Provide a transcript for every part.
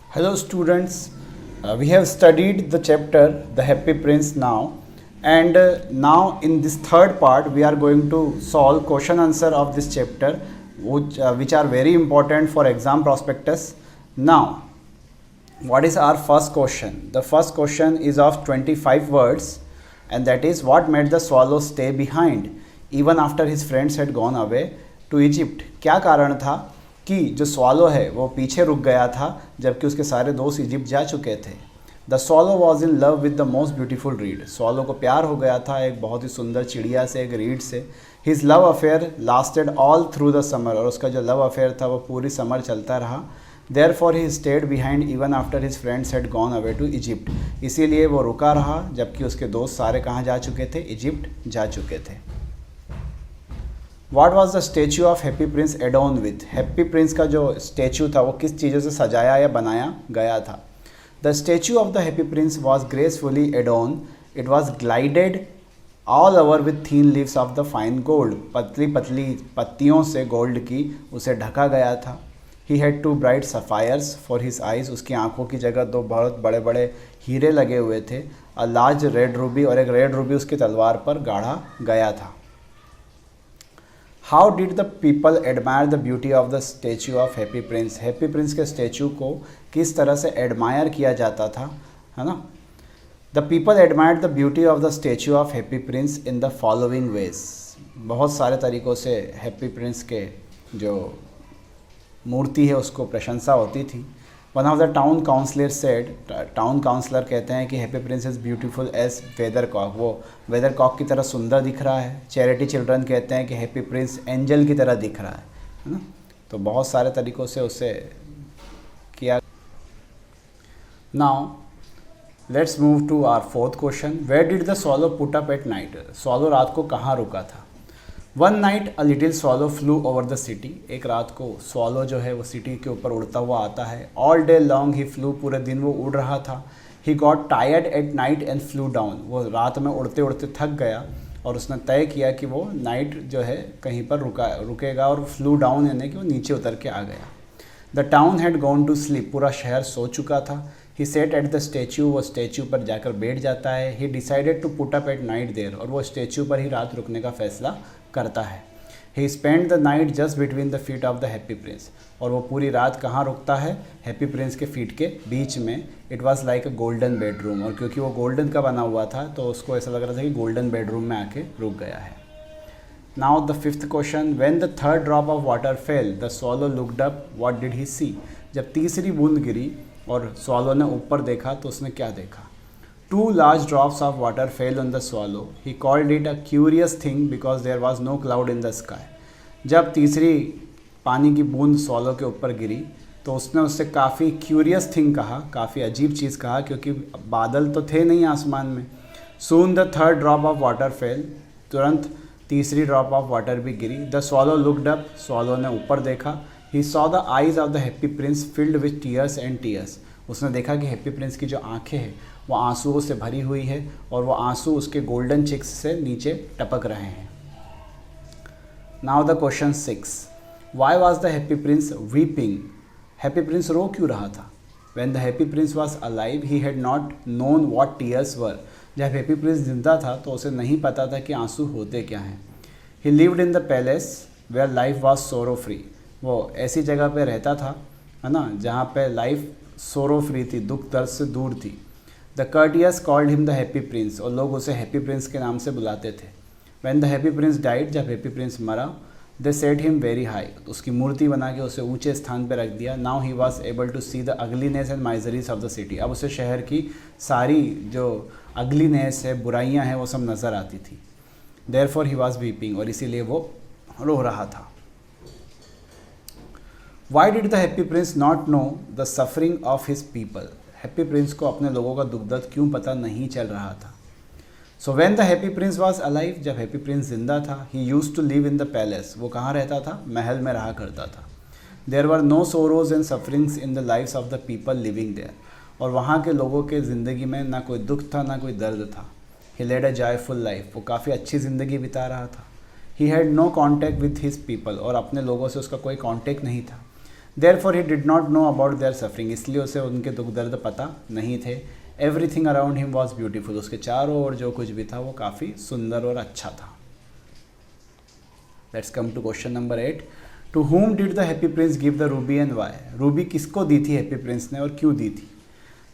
Hello students, we have studied the chapter The Happy Prince now, and now in this third part we are going to solve question answer of this chapter which are very important for exam prospectus. Now what is our first question? The first question is of 25 words, and that is, what made the swallow stay behind even after his friends had gone away to Egypt? क्या कारण था कि जो swallow है वो पीछे रुक गया था जबकि उसके सारे दोस्त इजिप्ट जा चुके थे. The swallow was in love with the most beautiful read. Swallow को प्यार हो गया था एक बहुत ही सुंदर चिड़िया से, एक रीड से. His love affair lasted all through the summer. और उसका जो लव अफेयर था वो पूरी समर चलता रहा. Therefore he stayed behind even after his friends had gone away to Egypt. इसीलिए वो रुका रहा जबकि उसके दोस्त सारे कहाँ जा चुके थे? इजिप्ट जा चुके थे. What was the statue of Happy Prince adorned with? Happy Prince का जो स्टैचू था वो किस चीज़ों से सजाया या बनाया गया था? The statue of the Happy Prince was gracefully adorned. It was glided all over with thin leaves of the fine gold. पतली पतली पत्तियों से गोल्ड की उसे ढका गया था. He had two bright sapphires for his eyes. उसकी आंखों की जगह दो बहुत बड़े बड़े हीरे लगे हुए थे. A large red ruby, और एक रेड रूबी उसकी तलवार पर गाढ़ा गया था. How did the people admire the beauty of the statue of Happy Prince? Happy Prince के स्टैचू को किस तरह से एडमायर किया जाता था, है ना? The people admired the beauty of the statue of Happy Prince in the following ways. बहुत सारे तरीक़ों से हैप्पी प्रिंस के जो मूर्ति है उसको प्रशंसा होती थी. One of the town councillor said, town councillor कहते हैं कि happy prince is beautiful as weathercock. वो वेदर कॉक की तरह सुंदर दिख रहा है. चैरिटी चिल्ड्रन कहते हैं कि हैप्पी प्रिंस एंजल की तरह दिख रहा है ना? तो बहुत सारे तरीक़ों से उसे किया. Now let's move to our fourth question. Where did the swallow put up at night? Swallow रात को कहाँ रुका था? One night a little swallow flew over the city. एक रात को स्वॉलो जो है वो सिटी के ऊपर उड़ता हुआ आता है. ऑल डे लॉन्ग ही फ्लू. पूरे दिन वो उड़ रहा था. He got tired at night and flew down. वो रात में उड़ते उड़ते थक गया और उसने तय किया कि वो नाइट जो है कहीं पर रुकेगा और फ्लू डाउन यानी कि वो नीचे उतर के आ गया. The town had gone to sleep. पूरा शहर सो चुका था. He sat at the statue. वो स्टैचू पर जाकर बैठ जाता है. He decided to put up at night there. और वो स्टैचू पर ही रात रुकने का फैसला करता है. He spend the night just between the feet of the happy prince. और वो पूरी रात कहाँ रुकता है? हैप्पी प्रिंस के फीट के बीच में. It was like a golden bedroom. और क्योंकि वो गोल्डन का बना हुआ था तो उसको ऐसा लग रहा था कि गोल्डन बेडरूम में आके रुक गया है. Now the fifth question. When the third drop of water fell the swallow looked up. What did he see? जब तीसरी बूंद गिरी और स्वॉलो ने ऊपर देखा तो उसने क्या देखा? Two large drops of water fell on the swallow. He called it a curious thing because there was no cloud in the sky. जब तीसरी पानी की बूंद स्वॉलो के ऊपर गिरी तो उसने उससे काफ़ी क्यूरियस थिंग कहा, काफ़ी अजीब चीज़ कहा, क्योंकि बादल तो थे नहीं आसमान में. Soon the third drop of water fell. तुरंत तीसरी ड्रॉप ऑफ वाटर भी गिरी. The swallow looked up. Swallow ने ऊपर देखा. He saw the eyes of the happy prince filled with tears and tears. उसने देखा कि हैप्पी प्रिंस की जो आंखें हैं वो आंसुओं से भरी हुई है और वो आंसू उसके गोल्डन चिक्स से नीचे टपक रहे हैं. Now the question 6. Why was the happy prince weeping? Happy prince रो क्यों रहा था? When the happy prince was alive he had not known what tears were. जब हैप्पी प्रिंस जिंदा था तो उसे नहीं पता था कि आंसू होते क्या हैं. He lived in the palace where life was sorrow free. वो ऐसी जगह पे रहता था, है ना, जहाँ पे लाइफ सोरो फ्री थी, दुख दर्द से दूर थी. The courtiers called him the happy prince. और लोग उसे हैप्पी प्रिंस के नाम से बुलाते थे. When the happy Prince died. जब हैप्पी प्रिंस मरा. दे सेट हिम वेरी हाई. उसकी मूर्ति बना के उसे ऊंचे स्थान पर रख दिया. Now he was able to see the ugliness and miseries of the city. अब उसे शहर की सारी जो अगलीनेस है, बुराइयाँ हैं, वो सब नज़र आती थी. Therefore he was weeping. और इसीलिए वो रो रहा था. Why did the happy Prince not know the suffering of his people? Happy Prince को अपने लोगों का दुख दर्द क्यों पता नहीं चल रहा था? So when the happy prince was alive. जब हैप्पी प्रिंस जिंदा था. He used to live in the palace. वो कहाँ रहता था? महल में रहा करता था. There were no sorrows and sufferings in the lives of the people living there. और वहाँ के लोगों के ज़िंदगी में ना कोई दुख था ना कोई दर्द था. He led a joyful life. वो काफ़ी अच्छी ज़िंदगी बिता रहा था. He had no contact with his people. और अपने लोगों से उसका कोई कॉन्टैक्ट नहीं था. Therefore he did not know about their suffering, इसलिए उसे उनके दुख दर्द पता नहीं थे। Everything around him was beautiful, उसके चारों ओर जो कुछ भी था वो काफ़ी सुंदर और अच्छा था। Let's come to question number 8। To whom did the happy prince give the ruby and why, ruby किसको दी थी हैप्पी प्रिंस ने और क्यों दी थी।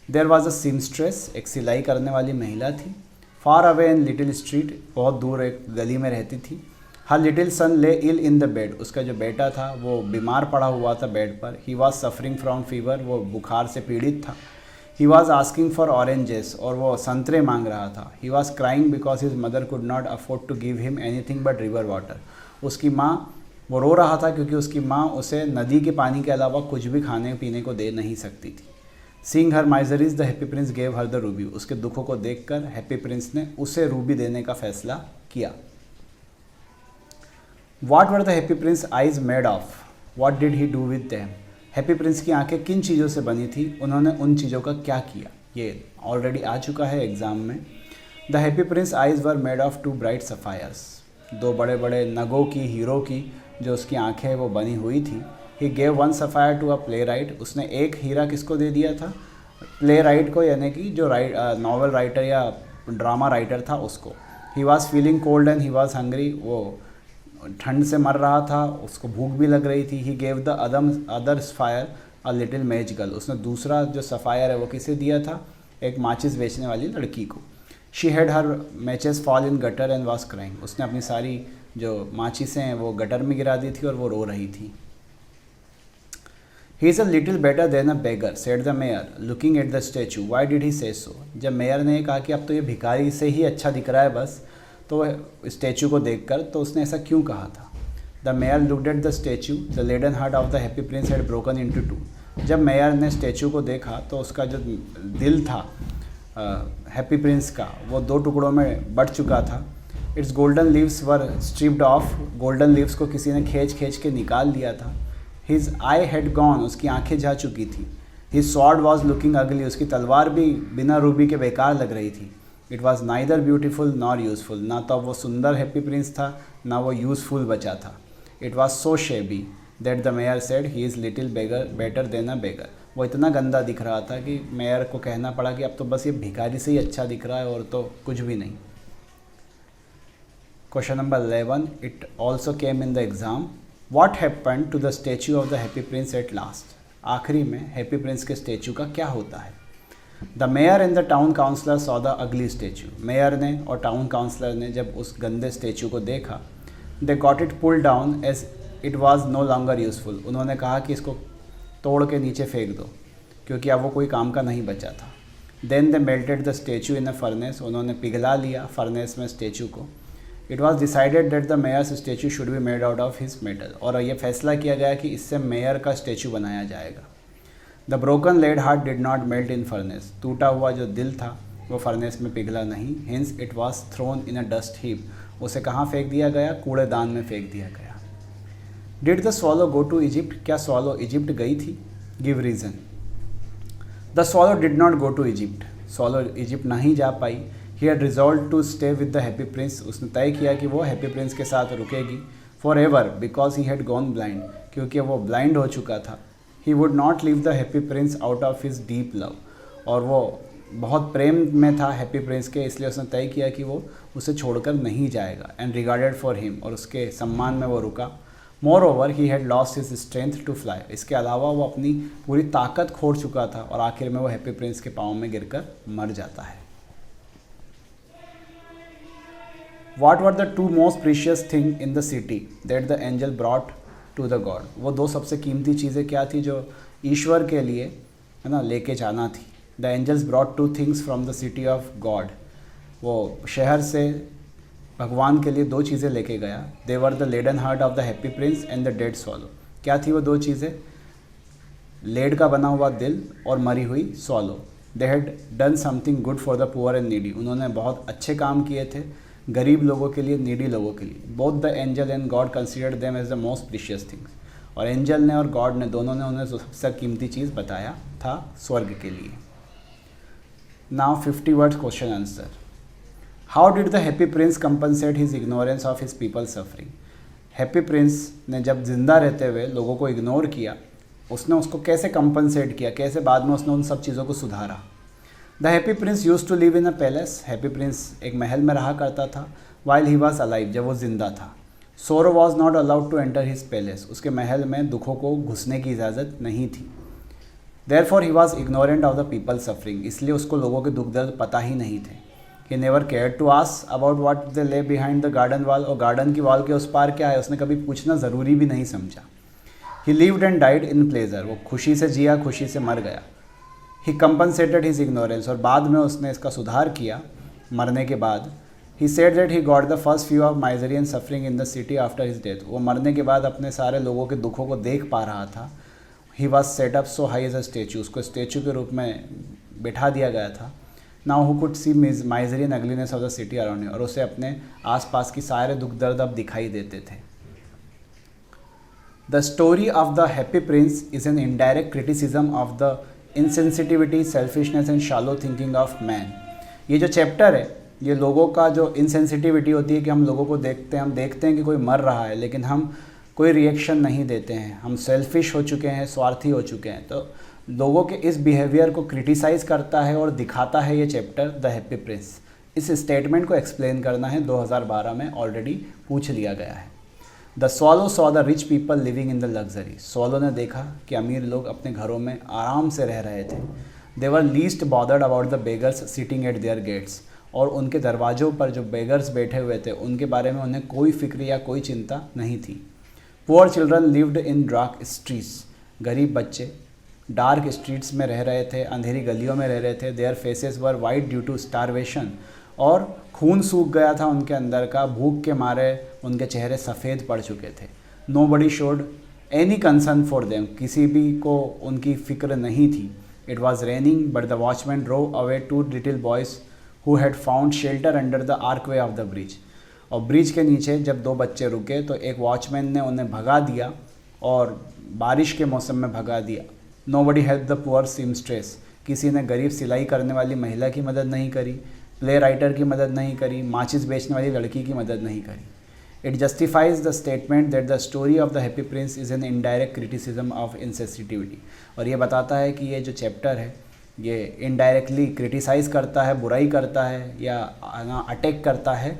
देयर वॉज अ सीमस्ट्रेस, एक सिलाई करने वाली महिला थी। Far away in little street, बहुत दूर एक गली में रहती थी। हर लिटिल सन ले इल इन द बेड, उसका जो बेटा था वो बीमार पड़ा हुआ था बेड पर। He was suffering from fever, वो बुखार से पीड़ित था। He was asking for oranges, और वो संतरे मांग रहा था। He was crying because his mother could not afford to give him anything but river water, उसकी माँ, वो रो रहा था क्योंकि उसकी माँ उसे नदी के पानी के अलावा कुछ भी खाने पीने को दे नहीं सकती थी। Seeing her miseries the happy prince gave her the ruby, उसके दुखों को देखकर हैप्पी प्रिंस ने उसे रूबी देने का फैसला किया। What were the happy prince eyes made of, What did he do with them, happy Prince की आंखें किन चीज़ों से बनी थी, उन्होंने उन चीज़ों का क्या किया। ये ऑलरेडी आ चुका है एग्जाम में। The happy prince eyes were made of two bright sapphires, दो बड़े बड़े नगों की, हीरो की जो उसकी आंखें वो बनी हुई थी। He gave one sapphire to a playwright, उसने एक हीरा किसको दे दिया था, प्ले राइट को, यानी कि जो नॉवल राइटर या ड्रामा राइटर था उसको। He was feeling cold and he was hungry, वो ठंड से मर रहा था, उसको भूख भी लग रही थी। He gave the other sapphire a little match girl, उसने दूसरा जो सफ़ायर है वो किसे दिया था, एक माचिस बेचने वाली लड़की को। She had her matches fall in gutter and was crying, उसने अपनी सारी जो माचिसें हैं वो गटर में गिरा दी थी और वो रो रही थी। He is a little better than a beggar said the mayor looking at the statue, why did he से सो, जब मेयर ने कहा कि अब तो ये भिखारी से ही अच्छा दिख रहा है बस, तो स्टैचू को देखकर, तो उसने ऐसा क्यों कहा था। The mayor looked at the statue, the leaden heart of the happy prince had broken into two, जब मेयर ने स्टैचू को देखा तो उसका जो दिल था हैप्पी प्रिंस का वो दो टुकड़ों में बट चुका था। Its golden leaves were stripped off, golden leaves को किसी ने खींच खींच के निकाल लिया था। हिज आई हैड गॉन, उसकी आंखें जा चुकी थी। हिज स्वॉर्ड वॉज लुकिंग अगली, उसकी तलवार भी बिना रूबी के बेकार लग रही थी। It was neither beautiful nor useful, ना तो वो सुंदर हैप्पी प्रिंस था ना वो यूज़फुल बचा था। It was so shabby that the mayor said he is little better than a beggar, वो इतना गंदा दिख रहा था कि मेयर को कहना पड़ा कि अब तो बस ये भिखारी से ही अच्छा दिख रहा है और तो कुछ भी नहीं। Question number 11, it also came in the exam, what happened to the statue of the happy prince at last, आखिरी में हैप्पी प्रिंस के स्टेचू का क्या होता है। The mayor and the town councillor saw the ugly statue, mayor ने और town counsellor ने जब उस गंदे स्टेचू को देखा, they got it pull down as it was no longer useful, उन्होंने कहा कि इसको तोड़ के नीचे फेंक दो क्योंकि अब वो कोई काम का नहीं बचा था। Then they melted the statue in a furnace, उन्होंने पिघला लिया फर्नेस में स्टेचू को। It was decided that the mayor's statue should be made out of his metal, और ये फैसला किया गया कि इससे मेयर का स्टेचू बनाया जाएगा। The broken lead heart did not melt in furnace, टूटा हुआ जो दिल था वो फर्नेस में पिघला नहीं। Hints it was thrown in a dust heap, उसे कहाँ फेंक दिया गया, कूड़ेदान में फेंक दिया गया। Did the swallow go to Egypt, क्या स्वॉलो इजिप्ट गई थी, give reason. The swallow did not go to Egypt, swallow Egypt नहीं जा पाई। He had resolved to stay with the happy prince, उसने तय किया कि वो हैप्पी प्रिंस के साथ रुकेगी for ever because he had gone blind, क्योंकि वो ब्लाइंड हो चुका था। He would not leave the happy Prince out of his deep love, और वो बहुत प्रेम में था हैप्पी प्रिंस के, इसलिए उसने तय किया कि वो उसे छोड़कर नहीं जाएगा। एंड रिगार्डेड फॉर हिम, और उसके सम्मान में वो रुका। Moreover he had lost his strength to fly, इसके अलावा वो अपनी पूरी ताकत खो चुका था और आखिर में वो हैप्पी प्रिंस के पाँव में गिरकर मर जाता है। What were the two most precious thing in the city that the angel brought to the God? वो दो सबसे कीमती चीज़ें क्या थी जो ईश्वर के लिए है ना लेके जाना थी। The angels brought two things from the city of God. वो शहर से भगवान के लिए दो चीज़ें लेके गया। They were the laden heart of the happy prince and the dead swallow. क्या थी वो दो चीज़ें, लेड का बना हुआ दिल और मरी हुई swallow. They had done something good for the poor and needy. उन्होंने बहुत अच्छे काम किए थे गरीब लोगों के लिए, नीडी लोगों के लिए। Both the angel and God considered them as the most precious things, और एंजल ने और गॉड ने दोनों ने उन्हें सबसे कीमती चीज़ बताया था स्वर्ग के लिए। Now 50 words question answer. How did the happy Prince compensate his ignorance of his people suffering, happy Prince ने जब जिंदा रहते हुए लोगों को इग्नोर किया, उसने उसको कैसे कंपनसेट किया, कैसे बाद में उसने उन सब चीज़ों को सुधारा। The happy prince use to live in a palace, happy prince एक महल में रहा करता था। वाइल ही वॉज अलाइव, जब वो जिंदा था। Sorrow was not allowed to enter his palace, उसके महल में दुखों को घुसने की इजाज़त नहीं थी। Therefore he was ignorant of the people suffering, इसलिए उसको लोगों के दुख दर्द पता ही नहीं थे। He never care to ask about what they lay behind the garden wall, और गार्डन की वॉल के उस पार क्या है उसने कभी पूछना ज़रूरी भी नहीं समझा। ही lived and died in pleasure, वो खुशी से जिया, खुशी से मर गया। ही कंपनसेटेड हिज इग्नोरेंस, और बाद में उसने इसका सुधार किया मरने के बाद। He said that he got the first few of misery and suffering in the city after his death, वो मरने के बाद अपने सारे लोगों के दुखों को देख पा रहा था। He was set up so high as a statue, उसको स्टेचू के रूप में बिठा दिया गया था। Now who could see misery and ugliness of the city around, और उसे अपने आसपास की सारे दुख दर्द अब दिखाई देते थे। The story of the happy Prince is an indirect criticism of the insensitivity, selfishness and शालो thinking of man. ये जो चैप्टर है ये लोगों का जो इनसेंसिटिविटी होती है कि हम लोगों को हम देखते हैं कि कोई मर रहा है लेकिन हम कोई रिएक्शन नहीं देते हैं, हम सेल्फिश हो चुके हैं, स्वार्थी हो चुके हैं। तो लोगों के इस बिहेवियर को क्रिटिसाइज़ करता है और दिखाता है ये चैप्टर द हैप्पी प्रिंस। इस स्टेटमेंट को एक्सप्लेन करना है, 2012 में ऑलरेडी पूछ लिया गया है। The swallow saw the rich people living in the luxury, swallow ने देखा कि अमीर लोग अपने घरों में आराम से रह रहे थे। They were least bothered about the beggars sitting at their gates, और उनके दरवाज़ों पर जो बेगर्स बैठे हुए थे उनके बारे में उन्हें कोई फिक्र या कोई चिंता नहीं थी। Poor children lived in dark streets, गरीब बच्चे डार्क स्ट्रीट्स में रह रहे थे, अंधेरी गलियों में रह रहे थे। Their faces were white due to starvation, और खून सूख गया था उनके अंदर का, भूख के मारे उनके चेहरे सफ़ेद पड़ चुके थे। Nobody showed any concern for them, किसी भी को उनकी फ़िक्र नहीं थी। It was raining but the watchman drove away 2 little boys who had found shelter under the archway of the bridge, और ब्रिज के नीचे जब 2 बच्चे रुके तो एक वॉचमैन ने उन्हें भगा दिया, और बारिश के मौसम में भगा दिया। Nobody help the poor seamstress, किसी ने गरीब सिलाई करने वाली महिला की मदद नहीं करी, प्ले राइटर की मदद नहीं करी, माचिस बेचने वाली लड़की की मदद नहीं करी। It justifies the statement that the story of the happy prince is an indirect criticism of insensitivity, और ये बताता है कि ये जो चैप्टर है ये इनडायरेक्टली क्रिटिसाइज़ करता है, बुराई करता है या अटैक करता है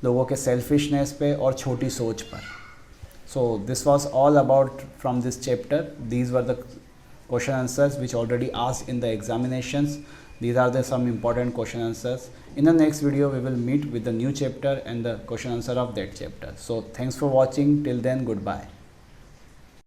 लोगों के सेल्फिशनेस पे और छोटी सोच पर। So this was all about from this chapter. These were the question answers which already asked in the examinations. These are the some important question answers. In the next video we will meet with the new chapter and the question answer of that chapter. So thanks for watching. Till then, goodbye.